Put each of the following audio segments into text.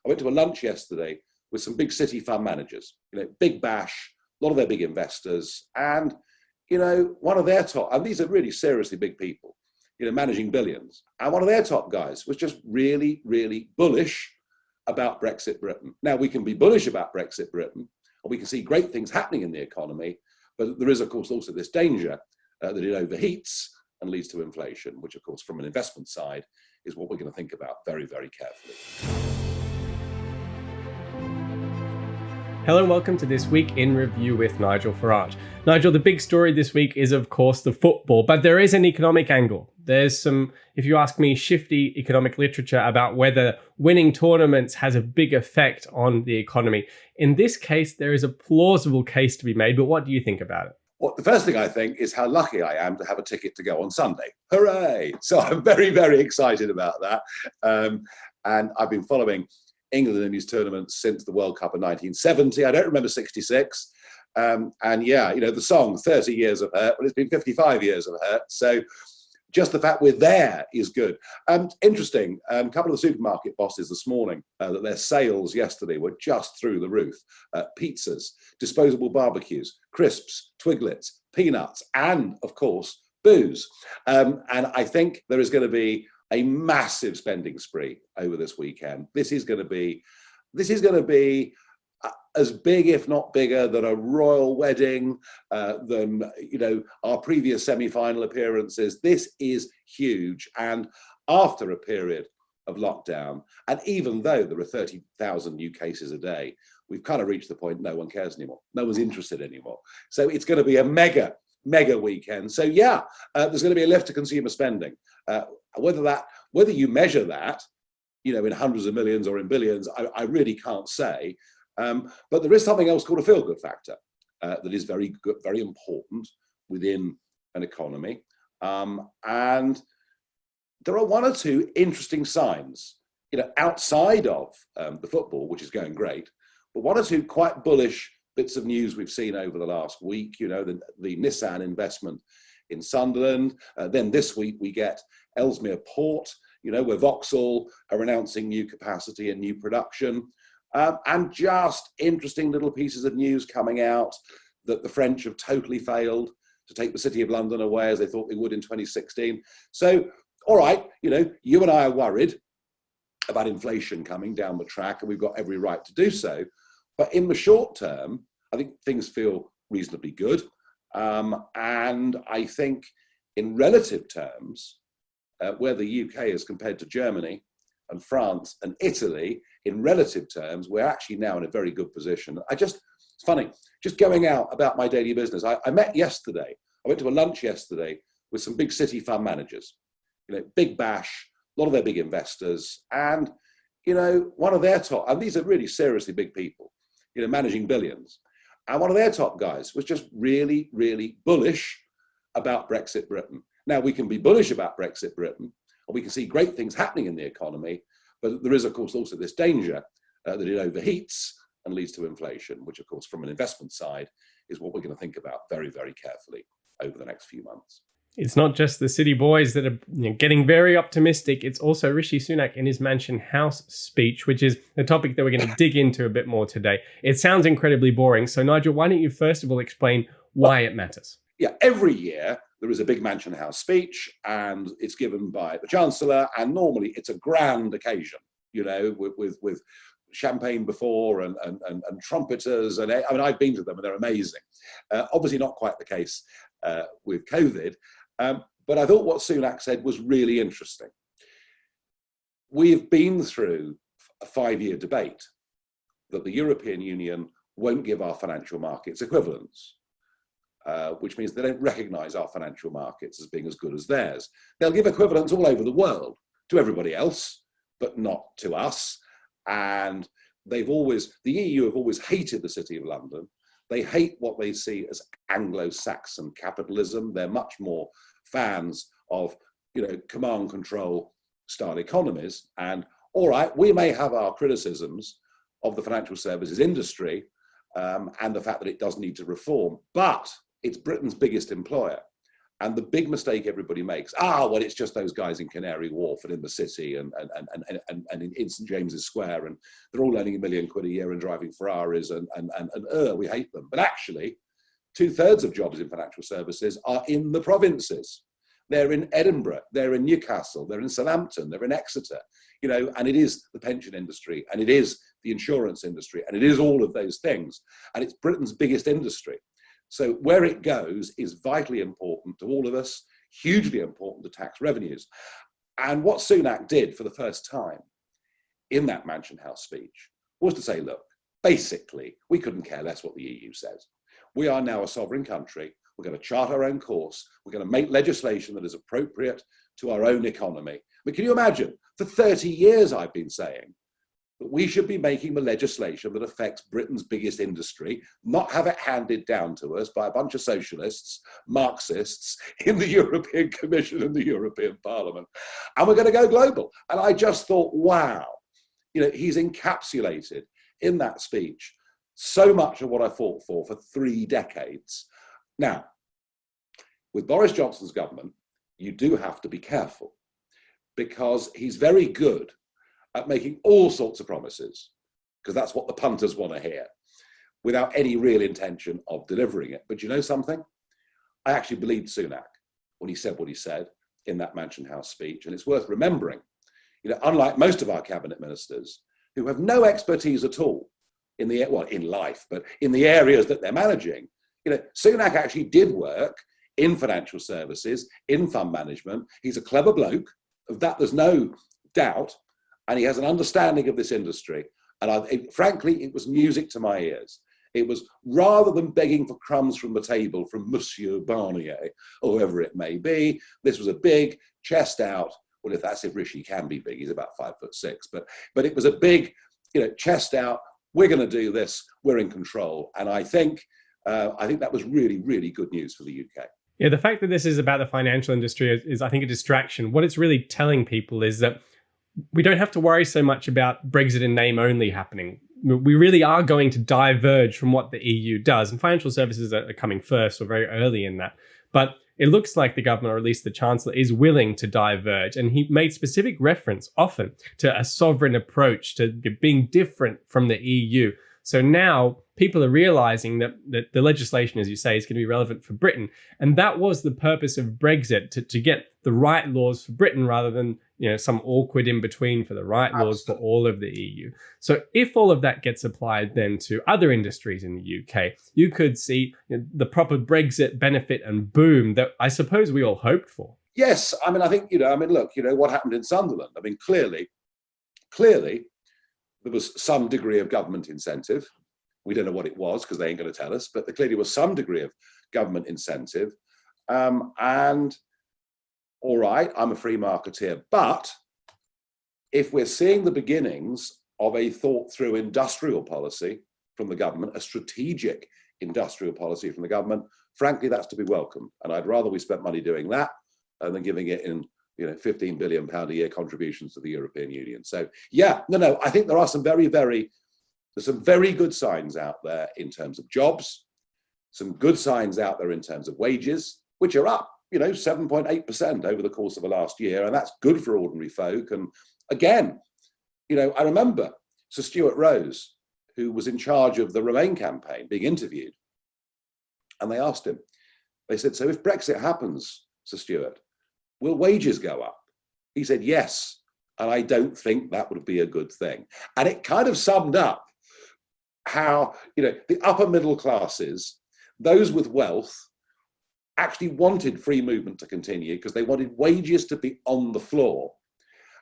I went to a lunch yesterday with some big city fund managers, big bash, a lot of their big investors, and, one of their top, and these are really seriously big people, managing billions. And one of their top guys was just really, really bullish about Brexit Britain. Now, we can be bullish about Brexit Britain, and we can see great things happening in the economy, but there is, of course, also this danger that it overheats and leads to inflation, which, of course, from an investment side, is what we're going to think about very, very carefully. Hello and welcome to This Week in Review with Nigel Farage. Nigel, the big story this week is, of course, the football, but there is an economic angle. There's some, if you ask me, shifty economic literature about whether winning tournaments has a big effect on the economy. In this case, there is a plausible case to be made, but what do you think about it? Well, the first thing I think is how lucky I am to have a ticket to go on Sunday. Hooray! So I'm very, very excited about that. And I've been following England in these tournaments since the World Cup in 1970. I don't remember 66. And yeah, the song 30 years of hurt, well, it's been 55 years of hurt. So just the fact we're there is good. Interesting, a couple of the supermarket bosses this morning, that their sales yesterday were just through the roof. Pizzas, disposable barbecues, crisps, Twiglets, peanuts, and of course, booze. And I think there is going to be a massive spending spree over this weekend. This is going to be as big, if not bigger, than a royal wedding, than our previous semi-final appearances. This is huge, and after a period of lockdown, and even though there are 30,000 new cases a day, we've kind of reached the point no one cares anymore. No one's interested anymore. So it's going to be a mega weekend. So yeah, there's going to be a lift to consumer spending. Whether you measure that, in hundreds of millions or in billions, I really can't say. But there is something else called a feel-good factor that is very good, very important within an economy. And there are one or two interesting signs, outside of the football, which is going great, but one or two quite bullish bits of news we've seen over the last week, the Nissan investment in Sunderland. Then this week we get Ellesmere Port, where Vauxhall are announcing new capacity and new production. And just interesting little pieces of news coming out that the French have totally failed to take the City of London away as they thought they would in 2016. So, all right, you and I are worried about inflation coming down the track, and we've got every right to do so. But in the short term, I think things feel reasonably good. And I think in relative terms, where the UK is compared to Germany and France and Italy, in relative terms, we're actually now in a very good position. It's funny, just going out about my daily business. I went to a lunch yesterday with some big city fund managers, big bash, a lot of their big investors, and, one of their top, and these are really seriously big people, managing billions. And one of their top guys was just really, really bullish about Brexit Britain. Now, we can be bullish about Brexit Britain, and we can see great things happening in the economy, but there is, of course, also this danger that it overheats and leads to inflation, which, of course, from an investment side, is what we're going to think about very, very carefully over the next few months. It's not just the city boys that are getting very optimistic. It's also Rishi Sunak in his Mansion House speech, which is a topic that we're going to dig into a bit more today. It sounds incredibly boring. So, Nigel, why don't you first of all explain why it matters? Yeah, every year there is a big Mansion House speech, and it's given by the chancellor, and normally it's a grand occasion, with champagne before and trumpeters, and I've been to them and they're amazing. Obviously not quite the case with COVID, but I thought what Sunak said was really interesting. We've been through a 5-year debate that the European Union won't give our financial markets equivalence. Which means they don't recognise our financial markets as being as good as theirs. They'll give equivalence all over the world to everybody else, but not to us. And the EU have always hated the City of London. They hate what they see as Anglo-Saxon capitalism. They're much more fans of, command control style economies. And all right, we may have our criticisms of the financial services industry and the fact that it does need to reform, but it's Britain's biggest employer. And the big mistake everybody makes, well, it's just those guys in Canary Wharf and in the city and in St James's Square, and they're all earning £1 million a year and driving Farages, and we hate them. But actually, 2/3 of jobs in financial services are in the provinces. They're in Edinburgh, they're in Newcastle, they're in Southampton, they're in Exeter, and it is the pension industry, and it is the insurance industry, and it is all of those things. And it's Britain's biggest industry. So where it goes is vitally important to all of us, hugely important to tax revenues. And what Sunak did for the first time in that Mansion House speech was to say, look, basically, we couldn't care less what the EU says. We are now a sovereign country. We're going to chart our own course. We're going to make legislation that is appropriate to our own economy. But can you imagine, for 30 years I've been saying that we should be making the legislation that affects Britain's biggest industry, not have it handed down to us by a bunch of socialists, Marxists in the European Commission and the European Parliament. And we're going to go global. And I just thought, wow, he's encapsulated in that speech so much of what I fought for 3 decades. Now, with Boris Johnson's government, you do have to be careful, because he's very good at making all sorts of promises, because that's what the punters want to hear, without any real intention of delivering it. But you know something? I actually believed Sunak when he said what he said in that Mansion House speech. And it's worth remembering, unlike most of our cabinet ministers who have no expertise at all in life, but in the areas that they're managing, Sunak actually did work in financial services, in fund management. He's a clever bloke. Of that, there's no doubt. And he has an understanding of this industry. And frankly, it was music to my ears. It was, rather than begging for crumbs from the table from Monsieur Barnier, or whoever it may be, this was a big, chest out, well, if Rishi can be big, he's about 5'6", but it was a big, chest out, we're going to do this, we're in control. And I think that was really, really good news for the UK. Yeah, the fact that this is about the financial industry is, I think, a distraction. What it's really telling people is that we don't have to worry so much about Brexit in name only happening. We really are going to diverge from what the EU does. And financial services are coming first, or very early in that. But it looks like the government, or at least the chancellor, is willing to diverge. And he made specific reference often to a sovereign approach, to being different from the EU. So now people are realizing that the legislation, as you say, is going to be relevant for Britain. And that was the purpose of Brexit, to get the right laws for Britain rather than some awkward in between for the right laws for all of the EU. So if all of that gets applied then to other industries in the UK, you could see the proper Brexit benefit and boom that I suppose we all hoped for. Yes, I think, look, what happened in Sunderland. Clearly, there was some degree of government incentive. We don't know what it was because they ain't going to tell us, but there clearly was some degree of government incentive. And all right, I'm a free marketeer, but if we're seeing the beginnings of a thought through industrial policy from the government, a strategic industrial policy from the government, frankly, that's to be welcomed. And I'd rather we spent money doing that than giving it in £15 billion a year contributions to the European Union. So yeah, I think there are some very good signs out there in terms of jobs, some good signs out there in terms of wages, which are up, 7.8% over the course of the last year. And that's good for ordinary folk. And again, I remember Sir Stuart Rose, who was in charge of the Remain campaign, being interviewed. And they asked him, they said, so if Brexit happens, Sir Stuart, will wages go up? He said, yes. And I don't think that would be a good thing. And it kind of summed up how, the upper middle classes, those with wealth, actually wanted free movement to continue because they wanted wages to be on the floor.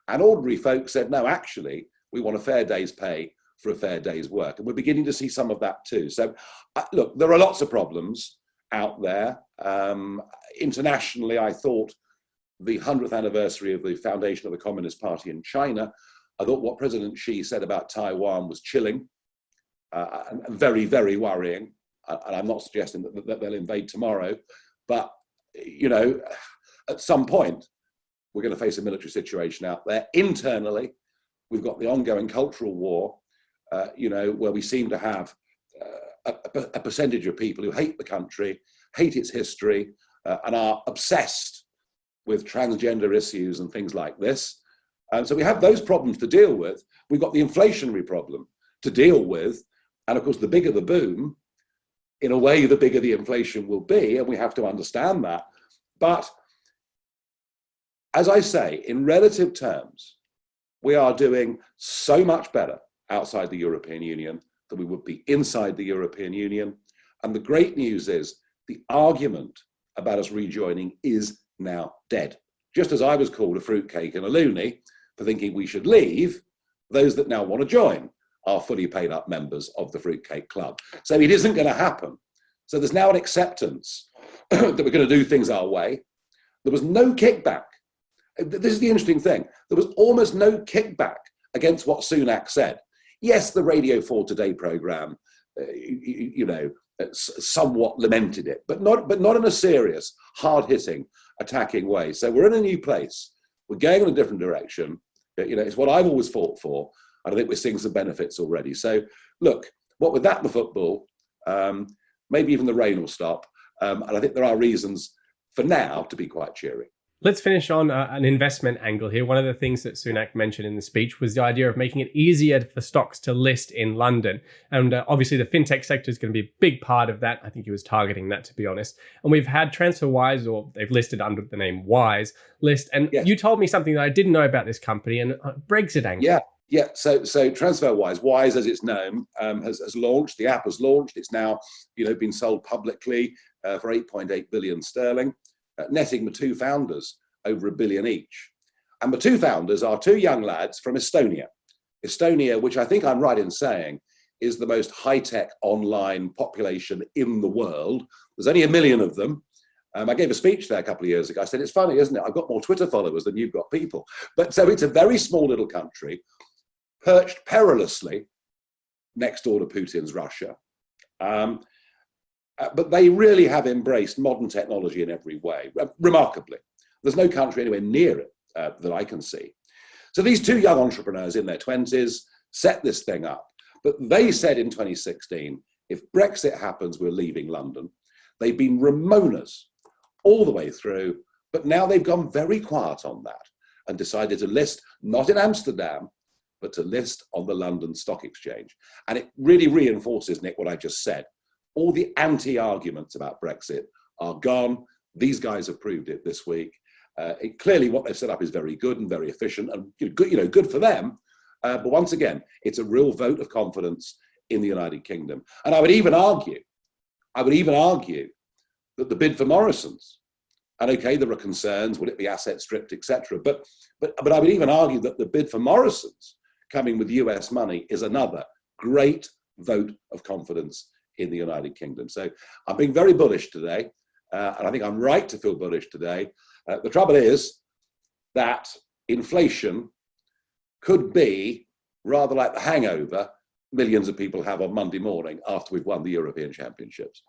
And ordinary folk said, no, actually, we want a fair day's pay for a fair day's work. And we're beginning to see some of that too. So look, there are lots of problems out there. Internationally, I thought the 100th anniversary of the foundation of the Communist Party in China, I thought what President Xi said about Taiwan was chilling and very, very worrying. And I'm not suggesting that they'll invade tomorrow, but, at some point, we're going to face a military situation out there. Internally, we've got the ongoing cultural war, where we seem to have a percentage of people who hate the country, hate its history, and are obsessed with transgender issues and things like this. So we have those problems to deal with. We've got the inflationary problem to deal with. And of course, the bigger the boom, in a way, the bigger the inflation will be. And we have to understand that. But as I say, in relative terms, we are doing so much better outside the European Union than we would be inside the European Union. And the great news is the argument about us rejoining is now dead. Just as I was called a fruitcake and a loony for thinking we should leave, those that now want to join are fully paid up members of the Fruitcake Club. So it isn't going to happen. So there's now an acceptance that we're going to do things our way. There was no kickback. This is the interesting thing. There was almost no kickback against what Sunak said. Yes, the Radio 4 Today programme, somewhat lamented it, but not in a serious, hard-hitting, attacking way. So we're in a new place. We're going in a different direction. It's what I've always fought for, and I think we're seeing some benefits already. So look, what with that and the football, maybe even the rain will stop, and I think there are reasons for now to be quite cheery. Let's finish on an investment angle here. One of the things that Sunak mentioned in the speech was the idea of making it easier for stocks to list in London. And obviously the fintech sector is going to be a big part of that. I think he was targeting that, to be honest. And we've had Transferwise, or they've listed under the name Wise, list. And You told me something that I didn't know about this company, and Brexit angle. Yeah. So Transferwise, Wise as it's known, has launched. The app has launched. It's now been sold publicly for 8.8 billion sterling. Netting the two founders over $1 billion each. And the two founders are two young lads from Estonia. Estonia, which I think I'm right in saying, is the most high-tech online population in the world. There's only 1 million of them. I gave a speech there a couple of years ago. I said, it's funny, isn't it? I've got more Twitter followers than you've got people. But so it's a very small little country, perched perilously next door to Putin's Russia. But they really have embraced modern technology in every way, remarkably. There's no country anywhere near it that I can see. So these two young entrepreneurs in their 20s set this thing up. But they said in 2016, if Brexit happens, we're leaving London. They've been Ramonas all the way through, but now they've gone very quiet on that and decided to list, not in Amsterdam, but to list on the London Stock Exchange. And it really reinforces, Nick, what I just said. All the anti-arguments about Brexit are gone. These guys have proved it this week. Clearly, what they've set up is very good and very efficient, and good for them. But once again, it's a real vote of confidence in the United Kingdom. And I would even argue that the bid for Morrison's, and okay, there are concerns, would it be asset stripped, etc. But I would even argue that the bid for Morrison's, coming with US money, is another great vote of confidence in the United Kingdom. So I'm being very bullish today, and I think I'm right to feel bullish today. The trouble is that inflation could be rather like the hangover millions of people have on Monday morning after we've won the European Championships.